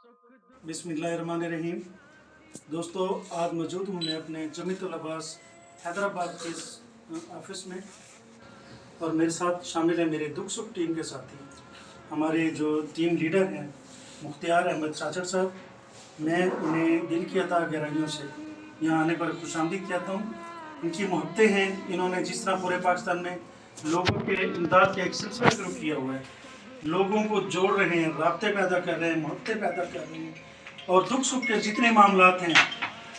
बिस्मिल्लाहिर्रहमानिर्रहीम। दोस्तों, आज मौजूद हूँ मैं अपने जमीयतुल अब्बास हैदराबाद के ऑफिस में और मेरे साथ शामिल है मेरे दुख सुख टीम के साथी, हमारे जो टीम लीडर हैं मुख्तियार अहमद चाचर साहब। मैं उन्हें दिल की अता गहराइयों से यहाँ आने पर खुशामदीद कहता हूँ। इनकी मोहब्बतें हैं, इन्होंने जिस तरह पूरे पाकिस्तान में लोगों के इमदाद का एक सिलसिला शुरू किया हुआ है, लोगों को जोड़ रहे हैं, राब्ते पैदा कर रहे हैं, मोहब्बतें पैदा कर रहे हैं और दुख सुख के जितने मामलात हैं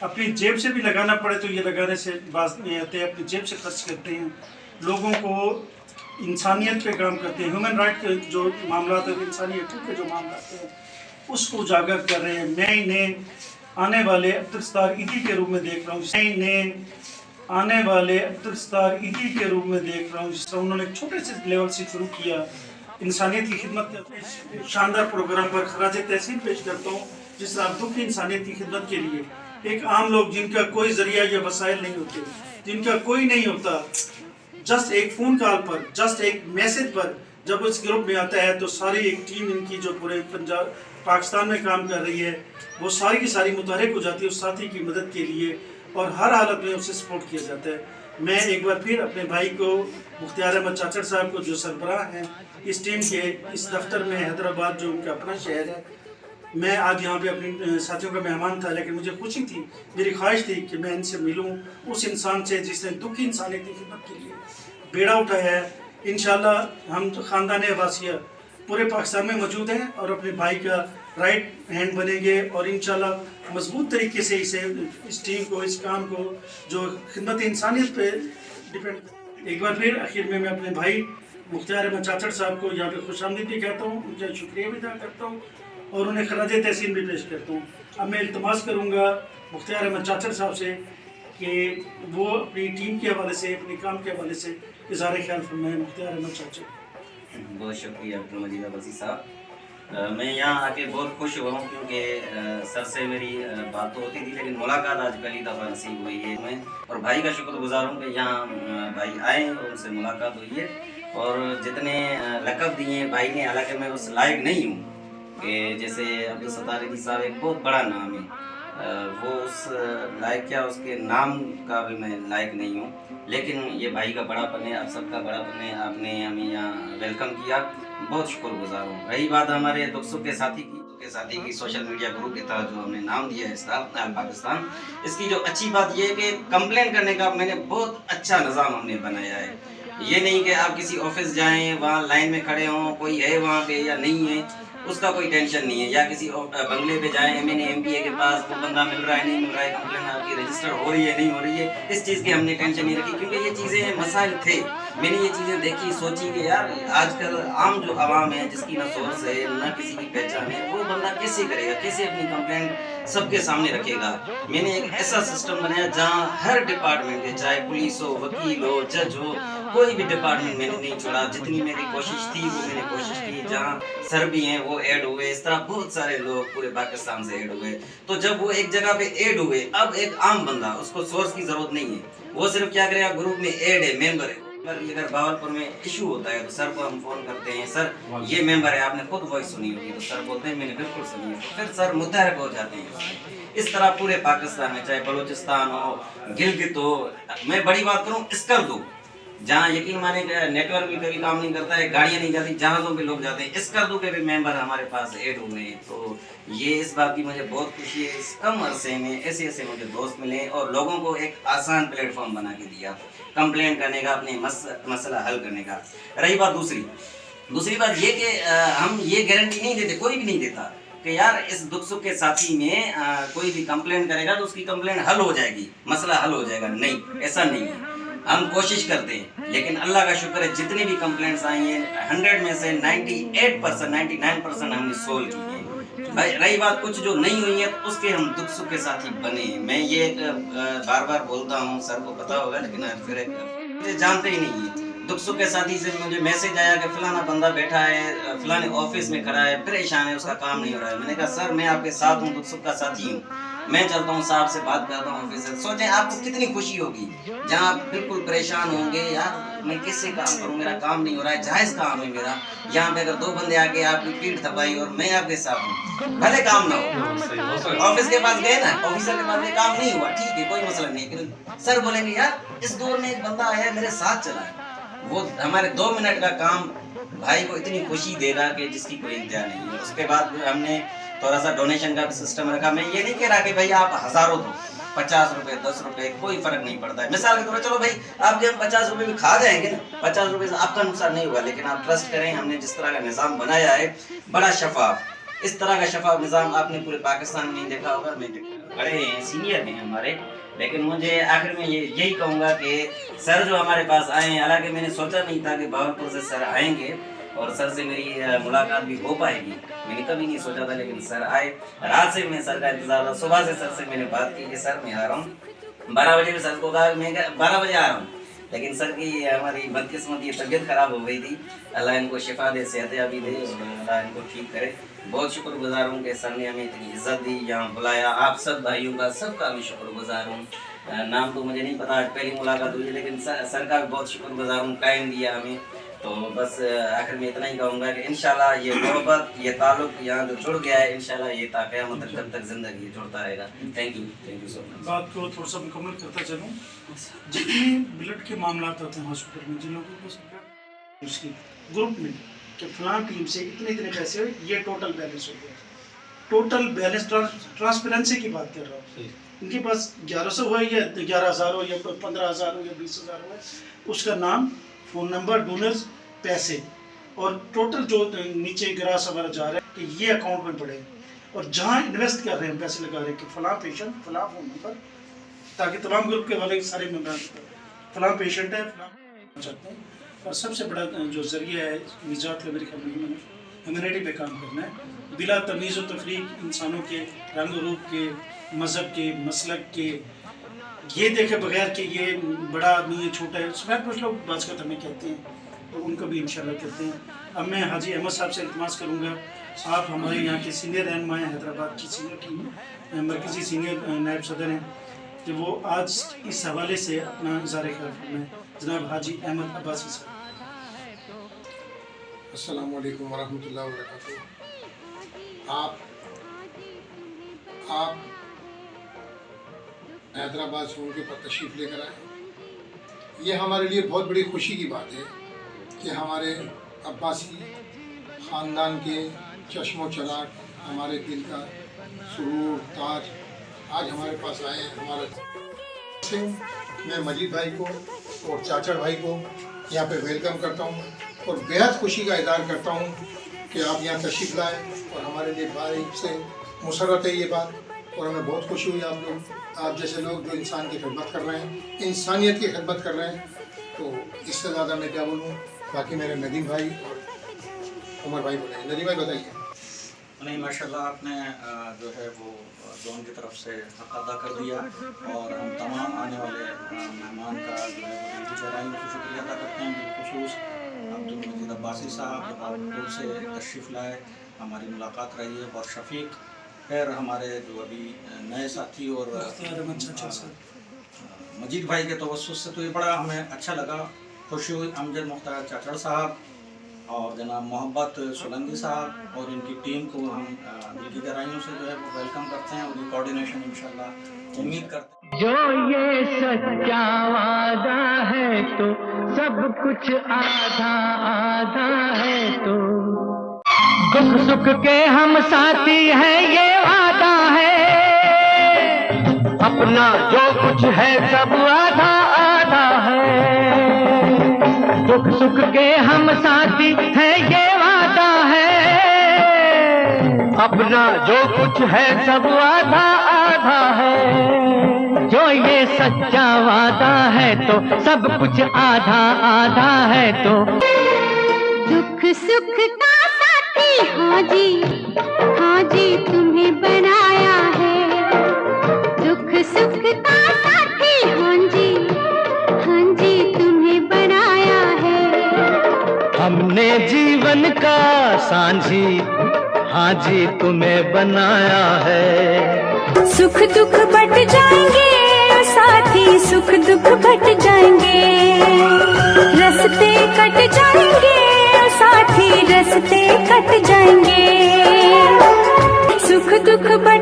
अपनी जेब से भी लगाना पड़े तो ये लगाने से बाज नहीं आते, अपनी जेब से खर्च करते हैं, लोगों को इंसानियत पे काम करते हैं, ह्यूमन राइट के जो मामलात है, इंसानियत के जो मामलात हैं उसको उजागर कर रहे हैं। मैं इन्हें आने वाले अब्दुल ईदी के रूप में देख रहा हूँ, मैं इन्हें आने वाले अब्दुल ईदी के रूप में देख रहा हूँ, जिस तरह उन्होंने छोटे से लेवल से शुरू किया इंसानियत की खिदमत करते। शानदार प्रोग्राम पर खराज तहसीन पेश करता हूँ, जिस तरह दुख की इंसानियत की खिदमत के लिए एक आम लोग जिनका कोई जरिया या वसाइल नहीं होते, जिनका कोई नहीं होता, जस्ट एक फ़ोन कॉल पर, जस्ट एक मैसेज पर जब इस ग्रुप में आता है तो सारी एक टीम इनकी जो पूरे पंजाब पाकिस्तान में काम कर रही है वो सारी की सारी मुतहरिक हो जाती है उस साथी की मदद के लिए और हर हालत में उसे सपोर्ट किया जाता है। मैं एक बार फिर अपने भाई को मुख्तियार अहमद चाचर साहब को जो सरबराह हैं इस टीम के इस दफ्तर में हैदराबाद जो उनका अपना शहर है, मैं आज यहाँ पे अपने साथियों का मेहमान था, लेकिन मुझे खुशी थी, मेरी ख्वाहिश थी कि मैं इनसे मिलूँ, उस इंसान से जिसने दुखी इंसानियत की खिदमत के लिए बेड़ा उठाया है। इंशाल्लाह हम तो ख़ानदान अब्बासिया पूरे पाकिस्तान में मौजूद हैं और अपने भाई का राइट हैंड बनेंगे और इंशाल्लाह मजबूत तरीके से इस टीम को, इस काम को जो खिदमत इंसानियत पे डिपेंड। एक बार फिर आखिर में मैं अपने भाई मुख्तियार अहमद चाचर साहब को यहाँ पे खुशामदीद भी कहता हूँ, उनका शुक्रिया भी अदा करता हूँ और उन्हें खराज तहसीन भी पेश करता हूँ। अब मैं इल्तमास करूँगा मुख्तियार अहमद चाचर साहब से कि वो अपनी टीम के हवाले से, अपने काम के हवाले से इज़हार ख्याल फरमाएं। मुख्तियार अहमद चाचर। बहुत शुक्रिया अब्दुल मजीद अब्बासी साहब। मैं यहाँ आके बहुत खुश हुआ हूँ क्योंकि सर से मेरी बात तो होती थी लेकिन मुलाकात आज पहली दफ़ा नसीब हुई है मैं, और भाई का शुक्रगुजार हूँ कि यहाँ भाई आए और उनसे मुलाकात हुई है और जितने लक़ब दिए भाई ने, हालांकि मैं उस लायक नहीं हूँ कि जैसे अब्दुल सत्तार ईदी साहब एक बहुत बड़ा नाम है, वो उस लायक क्या उसके नाम का भी मैं लायक नहीं हूँ, लेकिन ये भाई का बड़ापन है, आप सबका बड़ापन है, आपने हमें यहाँ वेलकम किया, बहुत शुक्रगुजार हूँ। रही बात हमारे दुख सुख के साथी की सोशल मीडिया ग्रुप के तहत जो हमने नाम दिया है इसका ऑल पाकिस्तान, इसकी जो अच्छी बात ये है कि कंप्लेंट करने का मैंने बहुत अच्छा निज़ाम हमने बनाया है। ये नहीं कि आप किसी ऑफिस जाएँ, वहाँ लाइन में खड़े हों, कोई है वहाँ पे या नहीं है, उसका कोई टेंशन नहीं है, या किसी बंगले पे जाएं MNA के पास, वो बंदा मिल रहा है नहीं मिल रहा है, कंप्लेन आपकी रजिस्टर हो रही है नहीं हो रही है, इस चीज़ की हमने टेंशन नहीं रखी क्योंकि ये चीज़ें मसाइल थे। मैंने ये चीज़ें देखी, सोची कि यार आजकल आम जो आवाम है जिसकी ना सोर्स है ना किसी की पहचान है, वो बंदा कैसे करेगा, कैसे अपनी कंप्लेंट सबके सामने रखेगा। मैंने एक ऐसा सिस्टम बनाया जहाँ हर डिपार्टमेंट के, चाहे पुलिस हो, वकील हो, जज हो, कोई भी डिपार्टमेंट मैंने नहीं छोड़ा। जितनी मेरी कोशिश थी वो मैंने कोशिश की, जहाँ सर भी हैं वो ऐड हुए, इस तरह बहुत सारे लोग पूरे पाकिस्तान से ऐड हुए। तो जब वो एक जगह पे ऐड हुए, अब एक आम बंदा, उसको सोर्स की जरूरत नहीं है, वो सिर्फ क्या करेगा, ग्रुप में ऐड है, मेंबर है। अगर बावलपुर में इशू होता है तो सर को हम फोन करते हैं, सर ये मेंबर है, आपने खुद वॉइस सुनी होगी, तो सर बोलते हैं मैंने बिल्कुल सुनी है, फिर सर मुतहरक हो जाते हैं। इस तरह पूरे पाकिस्तान में, चाहे बलूचिस्तान हो, गिलगित हो, मैं बड़ी बात करूँ स्कर्दू, जहाँ यकीन माने नेटवर्क भी कभी काम नहीं करता है, गाड़ियाँ नहीं जाती, जहाज़ों पे लोग जाते हैं, स्कर्दू के भी मेंबर हमारे पास ऐड हुए हैं। तो ये इस बात की मुझे बहुत खुशी है, इस कम अरसे में ऐसे ऐसे मुझे दोस्त मिले और लोगों को एक आसान प्लेटफॉर्म बना के दिया कंप्लेंट करने का, अपने मसला हल करने का। रही बात दूसरी बात ये कि हम ये गारंटी नहीं देते, कोई भी नहीं देता कि यार इस दुख सुख के साथी में कोई भी कंप्लेंट करेगा तो उसकी कंप्लेंट हल हो जाएगी, मसला हल हो जाएगा, नहीं, ऐसा नहीं है। हम कोशिश करते हैं, लेकिन अल्लाह का शुक्र है जितनी भी कंप्लेंट्स आई हैं 100 में से 98% 99% हमने सोल्व की है। भाई रही बात कुछ जो नहीं हुई है तो उसके हम दुख सुख के साथी बने। मैं ये बार बार बोलता हूँ, सर को पता होगा, लेकिन फिर मुझे जानते ही नहीं है। दुख सुख के साथी से मुझे मैसेज आया कि फलाना बंदा बैठा है, फलाने ऑफिस में खड़ा है, परेशान है, उसका काम नहीं हो रहा है। मैंने कहा सर मैं आपके साथ हूँ, दुख सुख का साथी हूँ, मैं चलता हूँ साहब से बात करता हूँ ऑफिस से। सोचें आपको कितनी खुशी होगी जहाँ आप बिल्कुल परेशान होंगे, यार मैं किससे काम करूं, मेरा काम नहीं हो रहा है, जायज़ काम है मेरा। यहाँ पे अगर 2 बंदे आके आपकी पीठ थपाई और मैं आपके साथ हूँ, भले काम ना हो, ऑफिस के पास गए ना, ऑफिसर के पास में काम नहीं हुआ, ठीक है कोई मसला नहीं, लेकिन सर बोलेंगे यार इस दौर में एक बंदा आया मेरे साथ चला है, वो हमारे 2 मिनट का काम भाई को इतनी खुशी देगा कि जिसकी कोई इंतहा नहीं है। उसके बाद हमने थोड़ा सा डोनेशन का भी सिस्टम रखा। मैं ये नहीं कह रहा कि भाई आप हज़ारों दो, 50 रुपए 10 रुपए कोई फर्क नहीं पड़ता है। मिसाल के तौर पर चलो भाई आपके हम 50 रुपए भी खा जाएंगे ना, 50 रुपए से आपका नुकसान नहीं हुआ, लेकिन आप ट्रस्ट करें हमने जिस तरह का निज़ाम बनाया है बड़ा शफाफ, इस तरह का शफाफ निज़ाम आपने पूरे पाकिस्तान में नहीं देखा होगा। मैं बड़े हैं सीनियर हैं हमारे, लेकिन मुझे आखिर में यही कहूँगा कि सर जो हमारे पास आए हैं, हालांकि मैंने सोचा नहीं था कि बहावलपुर से सर आएंगे और सर से मेरी मुलाकात भी हो पाएगी, मैंने कभी नहीं सोचा था, लेकिन सर आए। रात से मैं सर का इंतजार था, सुबह से सर से मैंने बात की कि सर मैं आ रहा हूँ। 12 बजे भी सर को कहा मैं 12 बजे आ रहा हूँ, लेकिन सर की हमारी बदकिस्मत ये तबीयत खराब हो गई थी। अल्लाह इनको शिफा दे, सेहत भी दे और अल्लाह इनको ठीक करे। बहुत शुक्रगुजार हूँ कि सर ने हमें इतनी इज्जत दी, यहाँ बुलाया। आप सब भाइयों का सबका भी शुक्रगुजार हूँ। नाम तो मुझे नहीं पता, आज पहली मुलाकात हुई है, लेकिन सर का भी बहुत शुक्रगुजार हूँ, टाइम दिया हमें। तो बस आखिर में इतना ही कहूँगा कि इंशाल्लाह ये मोहब्बत, ये ताल्लुक यहाँ जो जुड़ गया है, इंशाल्लाह ये क़यामत तक जब तक ज़िंदगी जुड़ता रहेगा। Thank you so much. बात को थोड़ा सा मुकम्मल करता चलूँ, जितने ब्लड के मामला होते हैं हॉस्पिटल में, जिन लोगों को उसकी ग्रुप में कि फलां टीम से इतने पैसे हुए, ये टोटल बैलेंस हो गया, टोटल बैलेंस ट्रांसपेरेंसी की बात कर रहा हूँ। इनके पास 1100 हुआ या 11,000 हो या 15,000 हो या 20,000 हो, उसका नाम, फ़ोन नंबर, डोनर्स, पैसे और टोटल जो नीचे ग्रास वगैरह जा रहा है कि ये अकाउंट में पड़े, और जहाँ इन्वेस्ट कर रहे हैं पैसे लगा रहे हैं कि फ़लाँ पेशेंट फ़लाँ फ़ोन नंबर, ताकि तमाम ग्रुप के वाले सारे मेम्बर फ़लाँ पेशेंट है फ़लाँ चाहते हैं। और सबसे बड़ा जो ज़रिया है निजात का मेरे ख्याल में ह्यूमैनिटी पे काम करना है, बिला तमीज़ व तफरीक इंसानों के रंग रूप के, मज़हब के, मसलक के, ये देखे बगैर कि ये बड़ा आदमी है छोटा है, सफ़ेद कुछ लोग बाज़ हमें कहते हैं, तो उनको भी इंशाल्लाह कहते हैं। अब मैं हाजी अहमद साहब से इल्तिमास करूँगा, आप हमारे यहाँ के सीनियर रहनुमा हैं, हैदराबाद की सीनियर टीम मरकज़ी सीनियर नायब सदर हैं, कि वो आज इस हवाले से अपना इज़हार ख्याल फरमाएं। जनाब हाजी अहमद अब्बासी साहब। अस्सलामु अलैकुम वरहमतुल्लाहि वबरकातुहू। आप हैदराबाद से उनके ऊपर तशरीफ़ लेकर आए, ये हमारे लिए बहुत बड़ी खुशी की बात है कि हमारे अब्बासी ख़ानदान के चश्मो चराग, हमारे दिल का सुरूर ताज आज हमारे पास आए हैं। हमारा मैं मजीद भाई को और चाचड़ भाई को यहाँ पे वेलकम करता हूँ और बेहद खुशी का इज़हार करता हूँ कि आप यहाँ तशरीफ़ लाए, और हमारे लिए भाई से मुसरत है ये बात, और हमें बहुत खुशी हुई आप जैसे लोग जो इंसान की खिदमत कर रहे हैं, इंसानियत की खिदमत कर रहे हैं, तो इससे ज़्यादा मैं क्या बोलूँ। बाकी मेरे नदीम भाई और उमर भाई बोले। नदीम भाई बताइए। नहीं माशाल्लाह, आपने जो है वो जोन की तरफ से हक अदा कर दिया, और हम तमाम आने वाले मेहमान का जो है वो दिल गहराई से शुक्रिया अदा करते हैं। बिलखुसूस अब्दुल मजीद अब्बासी साहब जब आप से तशरीफ़ लाए, हमारी मुलाकात रही है, और शफीक खैर हमारे जो अभी नए साथी और मजीद भाई के तवस्सुस से, तो ये बड़ा हमें अच्छा लगा, खुशी हुई। अमजद मुख्तार चाचड़ साहब और जनाब मोहब्बत सोलंगी साहब और इनकी टीम को हम दिल की गहराइयों से जो है वो वेलकम करते हैं, और ये कोऑर्डिनेशन इंशाल्लाह उम्मीद करते हैं। जो ये सच्चा वादा है तो सब कुछ आधा आधा है, तो दुख सुख के हम साथी हैं ये वादा है, अपना जो कुछ है सब आधा आधा है, दुख सुख के हम साथी हैं ये वादा है, अपना जो कुछ है सब आधा आधा है, जो ये सच्चा वादा है तो सब कुछ आधा आधा है, तो दुख सुख का साथी हाँ जी तुम्हें बनाया है, दुख सुख का साथी हाँ जी तुम्हें बनाया है, हमने जीवन का सांझी हाँ जी तुम्हें बनाया है, सुख दुख बट जाएंगे साथी, सुख दुख बट जाएंगे। सुख बट